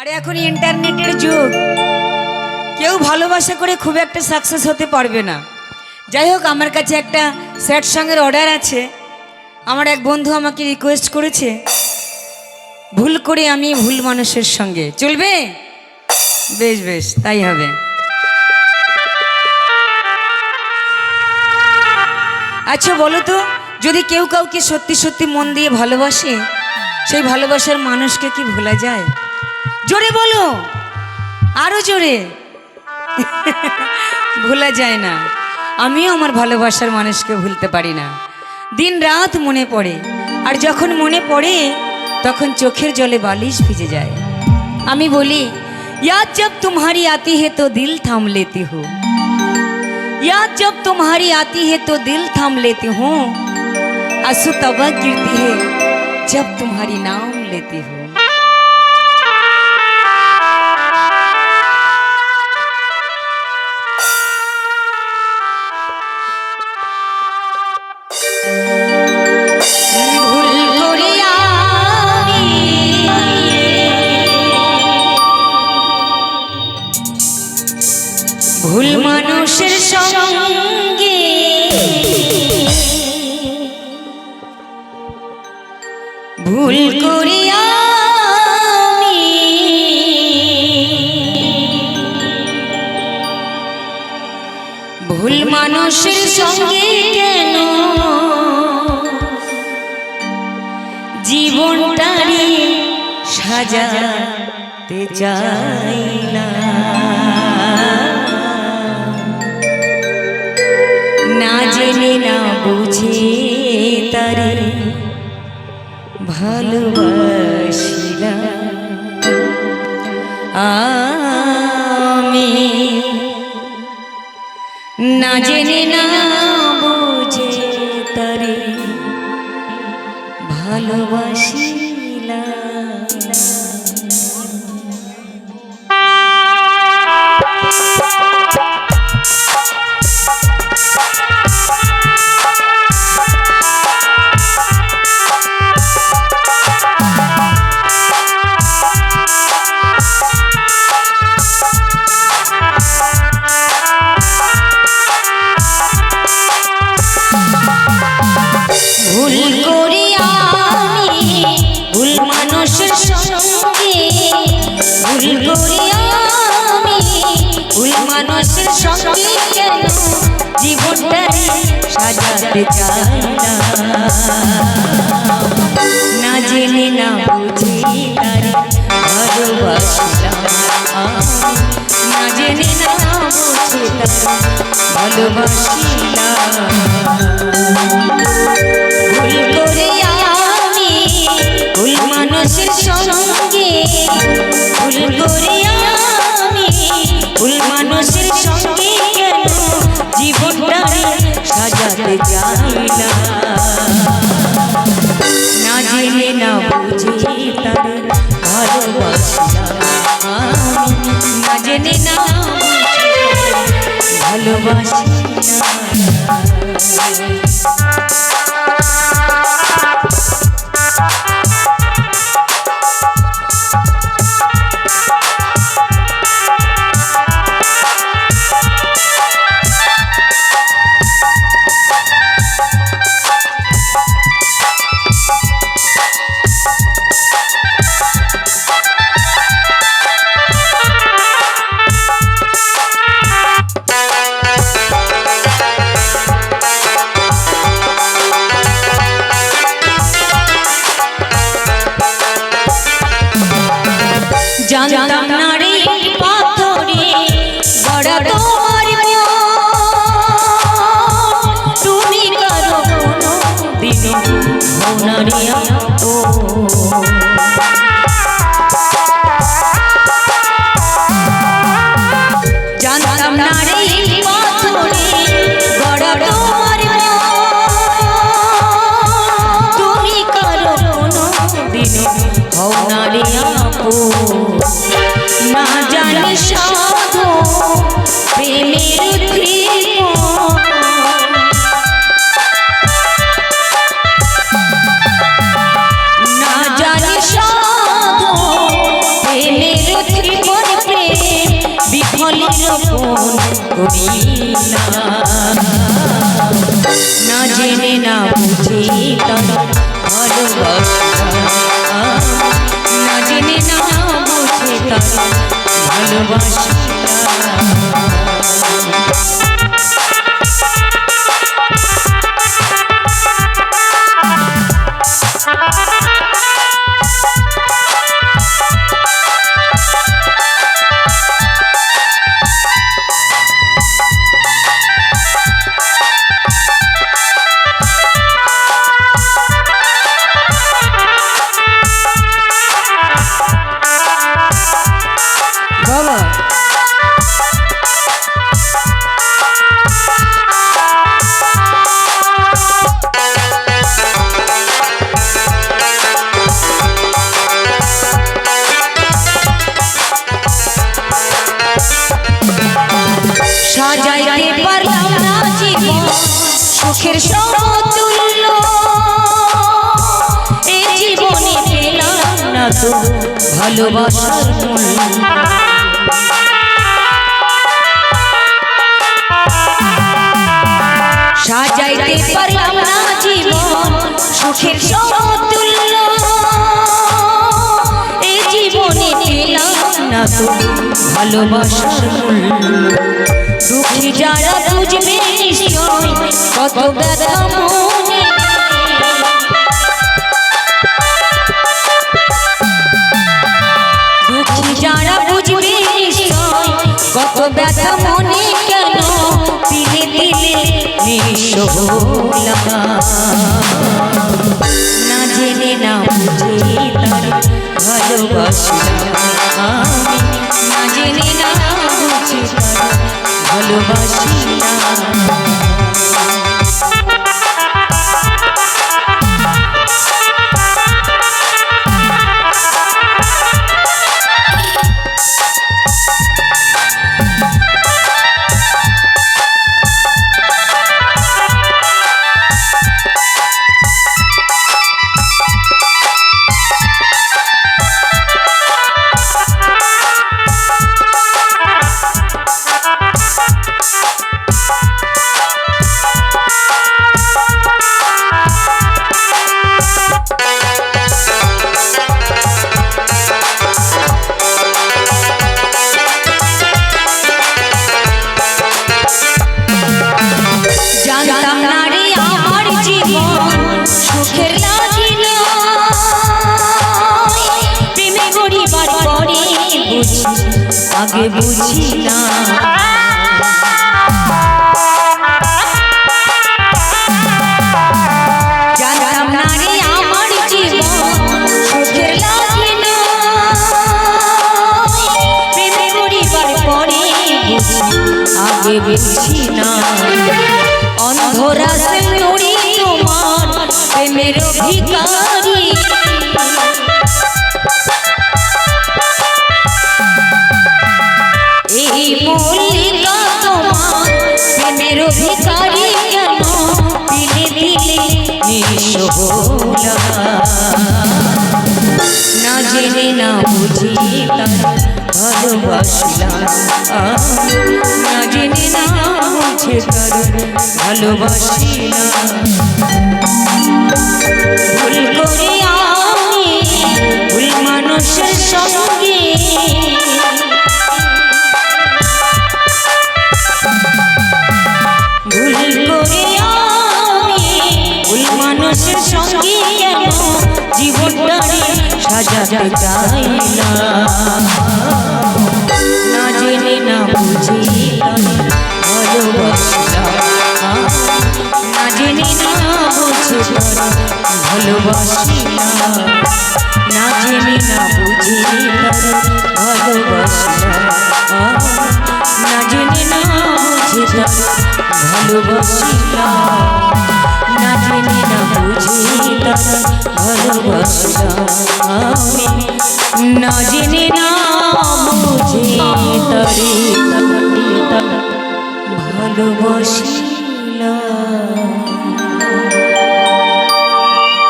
আরে এখন ইন্টারনেটের যুগ, কেউ ভালোবাসা করে খুব একটা সাকসেস হতে পারবে না। যাই হোক, আমার কাছে একটা স্যাড সঙ্গের অর্ডার আছে। আমার এক বন্ধু আমাকে রিকোয়েস্ট করেছে, ভুল করে আমি ভুল মানুষের সঙ্গে চলবে। বেশ বেশ, তাই হবে। আচ্ছা বলো তো, যদি কেউ কাউকে সত্যি সত্যি মন দিয়ে ভালোবাসে, সেই ভালোবাসার মানুষকে কি ভোলা যায়? জোরে বলো, আরো জোরে। ভোলা যায় না। আমিও আমার ভালোবাসার মানুষকে ভুলতে পারি না। দিন রাত মনে পড়ে, আর যখন মনে পড়ে তখন চোখের জলে বালিশ ভিজে যায়। আমি বলি, याद जब तुम्हारी आती है तो दिल थाम लेती हूँ, याद जब तुम्हारी आती है तो दिल थाम लेती हूँ, आंसू तब गिरती है जब तुम्हारी नाम लेती हूँ। ভুল মানুষের সঙ্গে ভুল করি আমি, ভুল মানুষের সঙ্গে কেন জীবনটারে সাজাতে চাইলা, না জেনে না বুঝে তারে ভালোবাসিলাম আমি, না জেনে না বুঝে তারে ভালোবাসিলাম। ভুল করি আমি ভুল মানুষের সঙ্গে, ভুল করি আমি ভুল মানুষের সঙ্গে কেন জীবনটারে সাজাতে চাই না, না জেনে না বুঝে তারে ভালোবাসিলাম, না জেনে না বুঝে তারে ভালোবাসিলাম। ভুল করে আমি ভুল মানুষের সঙ্গে, ভুল করে আমি ভুল মানুষের সঙ্গে কেন জীবনটারে সাজাতে চাইলাম, না জেনে না বুঝে তারে ভালোবাসিলাম, না জেনে না ভালোবাসিলাম। জানতাম না রে পাথরে গড়া তোমার তুমি কারো কোনো দিন হও না রে জানতাম না রে পাথরে গড়া তোমার তুমি কারো কোনো দিন হও না রে না জানি সাধু প্রেমের না জানি সাধু প্রেমের গোপন করি না, না জেনে না বুঝে তার ভালোবাসা, না জেনে না বুঝে তার ভালোবাসা। সাজাইতে পারলাম না জীবন সুখের সমতুল্য, এই জীবনে পেলাম না তো ভালোবাসার মূল্য। সাজাইতে পারলাম না জীবন সুখের সমতুল্য, এই জীবনে পেলাম না তো ভালোবাসার মূল্য। দুঃখী যারা বুঝবে নিশ্চয় কত ব্যথা মনে, দুঃখী যারা বুঝবে নিশ্চয় কত ব্যথা মনে, কেন দিলে দিলে নিঃস্ব হলাম, না জেনে না বুঝে তার ভালোবাসা, না জেনে না বুঝে তার ভালোবাসি না। আগে বুঝি না, জানতাম না রে আমার জীবন সুখের লাগে না, প্রেমে করিবার পরে আগে বুঝি না। অন্ধরা সে নড়ি তোমার প্রেমের ভিখারি, এই মল্লিকা তোমার প্রেমের ভিখারি, কেন দিলে দিলে নিঃস্ব হলাম, না জেনে না বুঝি তার ভালোবাসলাম, না জেনে না বুঝে তার ভালোবাসিলাম। ভুল করে আমি ভুল মানুষের সঙ্গে, ভুল করে আমি ভুল মানুষের সঙ্গে কেন জীবনটারে সাজাতে চাই না, না জেনে না বুঝে ভালোবাসা, না জেনে না বুঝে ভালোবাসি না, না জেনে না বুঝে ভালোবাসা, না জেনে না বুঝে ভালোবাসি না, না জেনে না বুঝে ভালোবাসা, না জেনে না বুঝে তারে ভালোবাসি।